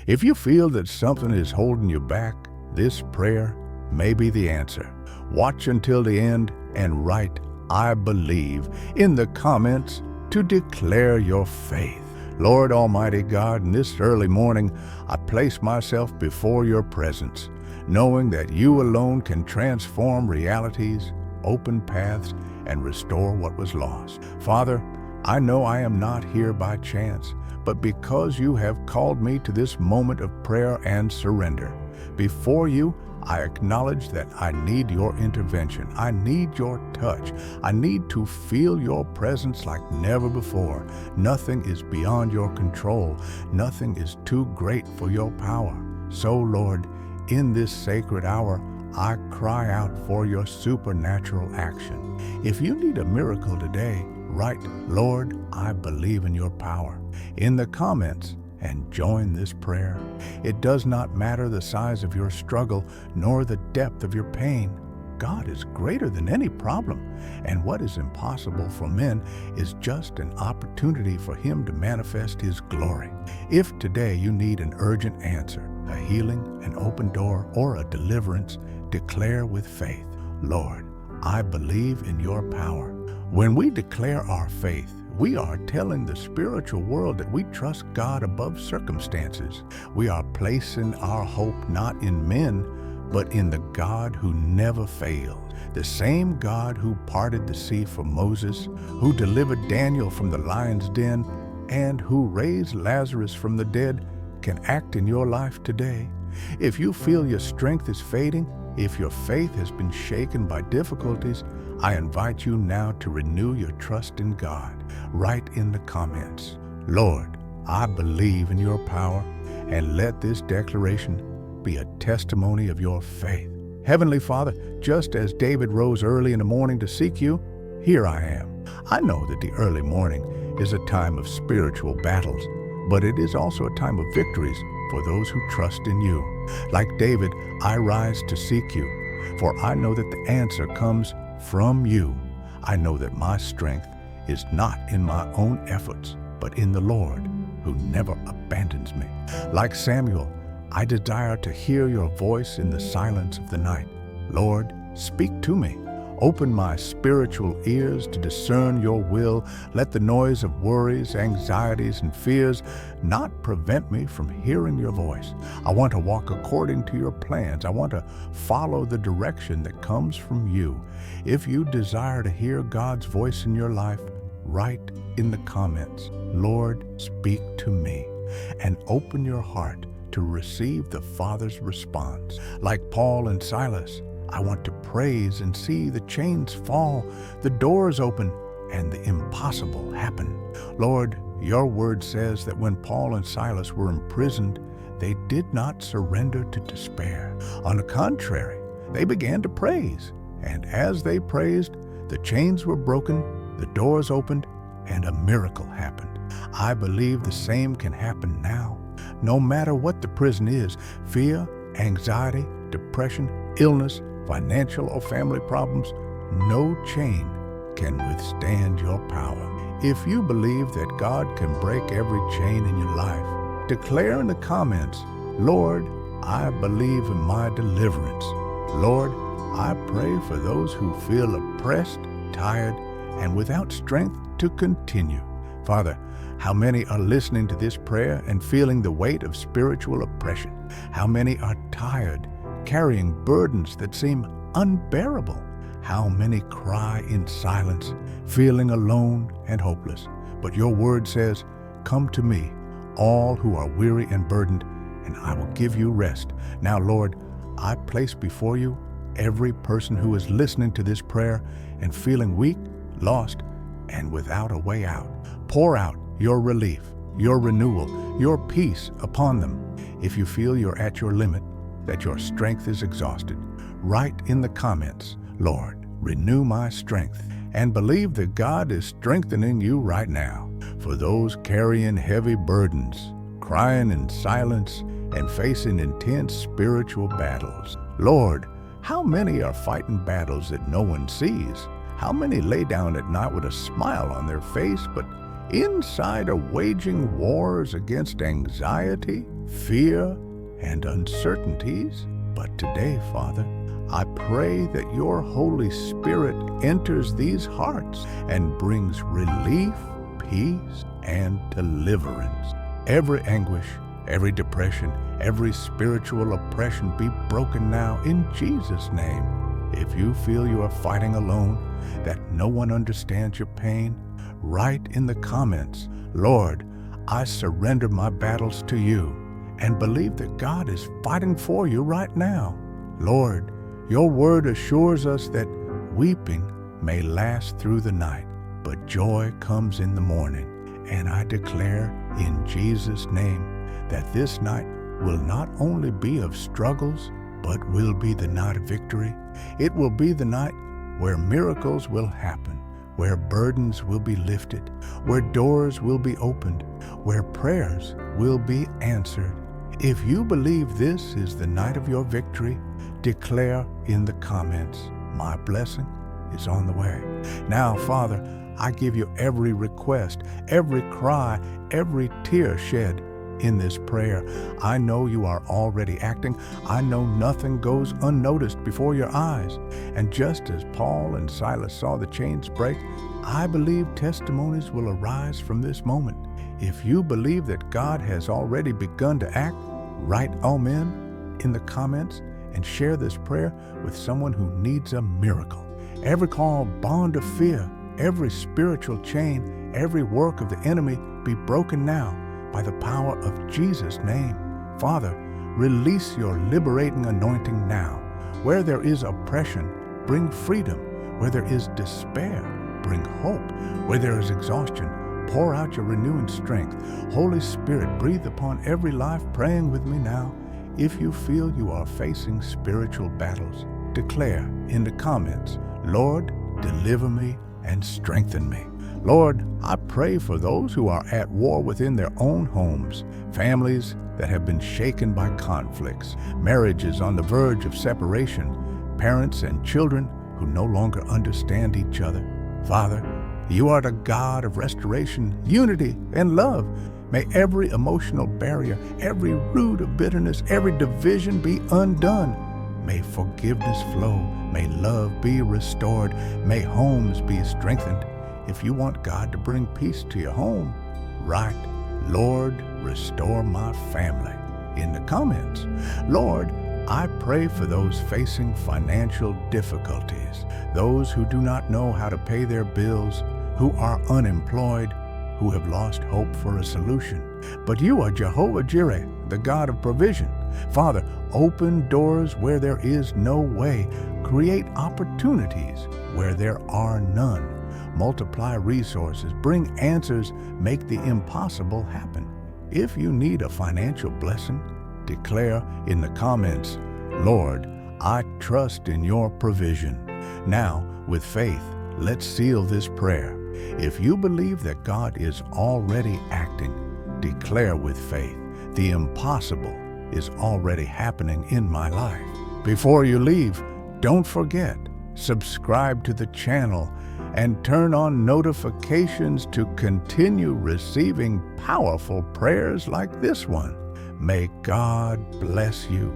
If you feel that something is holding you back, this prayer may be the answer. Watch until the end and write, "I believe," in the comments to declare your faith. Lord Almighty God, in this early morning, I place myself before your presence, knowing that you alone can transform realities, open paths, and restore what was lost. Father, I know I am not here by chance, but because you have called me to this moment of prayer and surrender. Before you, I acknowledge that I need your intervention. I need your touch. I need to feel your presence like never before. Nothing is beyond your control. Nothing is too great for your power. So, Lord, in this sacred hour, I cry out for your supernatural action. If you need a miracle today, write, "Lord, I believe in your power," in the comments and join this prayer. It does not matter the size of your struggle nor the depth of your pain. God is greater than any problem, and what is impossible for men is just an opportunity for him to manifest his glory. If today you need an urgent answer, a healing, an open door, or a deliverance, declare with faith, "Lord, I believe in your power." When we declare our faith, we are telling the spiritual world that we trust God above circumstances. We are placing our hope not in men, but in the God who never fails. The same God who parted the sea for Moses, who delivered Daniel from the lion's den, and who raised Lazarus from the dead can act in your life today. If you feel your strength is fading, if your faith has been shaken by difficulties, I invite you now to renew your trust in God. Write in the comments, "Lord, I believe in your power," and let this declaration be a testimony of your faith. Heavenly Father, just as David rose early in the morning to seek you, here I am. I know that the early morning is a time of spiritual battles, but it is also a time of victories for those who trust in you. Like David, I rise to seek you, for I know that the answer comes from you. I know that my strength is not in my own efforts, but in the Lord, who never abandons me. Like Samuel, I desire to hear your voice in the silence of the night. Lord, speak to me. Open my spiritual ears to discern your will. Let the noise of worries, anxieties, and fears not prevent me from hearing your voice. I want to walk according to your plans. I want to follow the direction that comes from you. If you desire to hear God's voice in your life, write in the comments, "Lord, speak to me," and open your heart to receive the Father's response. Like Paul and Silas, I want to praise and see the chains fall, the doors open, and the impossible happen. Lord, your word says that when Paul and Silas were imprisoned, they did not surrender to despair. On the contrary, they began to praise. And as they praised, the chains were broken, the doors opened, and a miracle happened. I believe the same can happen now. No matter what the prison is, fear, anxiety, depression, illness, financial or family problems, no chain can withstand your power. If you believe that God can break every chain in your life, declare in the comments, "Lord, I believe in my deliverance." Lord, I pray for those who feel oppressed, tired, and without strength to continue. Father, how many are listening to this prayer and feeling the weight of spiritual oppression? How many are tired, carrying burdens that seem unbearable? How many cry in silence, feeling alone and hopeless? But your word says, "Come to me, all who are weary and burdened, and I will give you rest." Now, Lord, I place before you every person who is listening to this prayer and feeling weak, lost, and without a way out. Pour out your relief, your renewal, your peace upon them. If you feel you're at your limit, that your strength is exhausted, write in the comments, "Lord, renew my strength," and believe that God is strengthening you right now. For those carrying heavy burdens, crying in silence, and facing intense spiritual battles, Lord, how many are fighting battles that no one sees? How many lay down at night with a smile on their face, but inside are waging wars against anxiety, fear, and uncertainties. But today, Father, I pray that your Holy Spirit enters these hearts and brings relief, peace, and deliverance. Every anguish, every depression, every spiritual oppression be broken now in Jesus' name. If you feel you are fighting alone, that no one understands your pain, write in the comments, "Lord, I surrender my battles to you," and believe that God is fighting for you right now. Lord, your word assures us that weeping may last through the night, but joy comes in the morning. And I declare in Jesus' name that this night will not only be of struggles, but will be the night of victory. It will be the night where miracles will happen, where burdens will be lifted, where doors will be opened, where prayers will be answered. If you believe this is the night of your victory, declare in the comments, "My blessing is on the way." Now, Father, I give you every request, every cry, every tear shed in this prayer. I know you are already acting. I know nothing goes unnoticed before your eyes. And just as Paul and Silas saw the chains break, I believe testimonies will arise from this moment. If you believe that God has already begun to act, write "Amen" in the comments and share this prayer with someone who needs a miracle. Every bond of fear, every spiritual chain, every work of the enemy be broken now by the power of Jesus' name. Father, release your liberating anointing now. Where there is oppression, bring freedom. Where there is despair, bring hope. Where there is exhaustion, pour out your renewing strength. Holy Spirit, breathe upon every life praying with me now. If you feel you are facing spiritual battles, declare in the comments, "Lord, deliver me and strengthen me." Lord, I pray for those who are at war within their own homes, families that have been shaken by conflicts, marriages on the verge of separation, parents and children who no longer understand each other. Father, you are the God of restoration, unity, and love. May every emotional barrier, every root of bitterness, every division be undone. May forgiveness flow. May love be restored. May homes be strengthened. If you want God to bring peace to your home, write, "Lord, restore my family" in the comments. Lord, I pray for those facing financial difficulties, those who do not know how to pay their bills, who are unemployed, who have lost hope for a solution. But you are Jehovah Jireh, the God of provision. Father, open doors where there is no way. Create opportunities where there are none. Multiply resources, bring answers, make the impossible happen. If you need a financial blessing, declare in the comments, "Lord, I trust in your provision." Now, with faith, let's seal this prayer. If you believe that God is already acting, declare with faith, "The impossible is already happening in my life." Before you leave, don't forget, subscribe to the channel and turn on notifications to continue receiving powerful prayers like this one. May God bless you.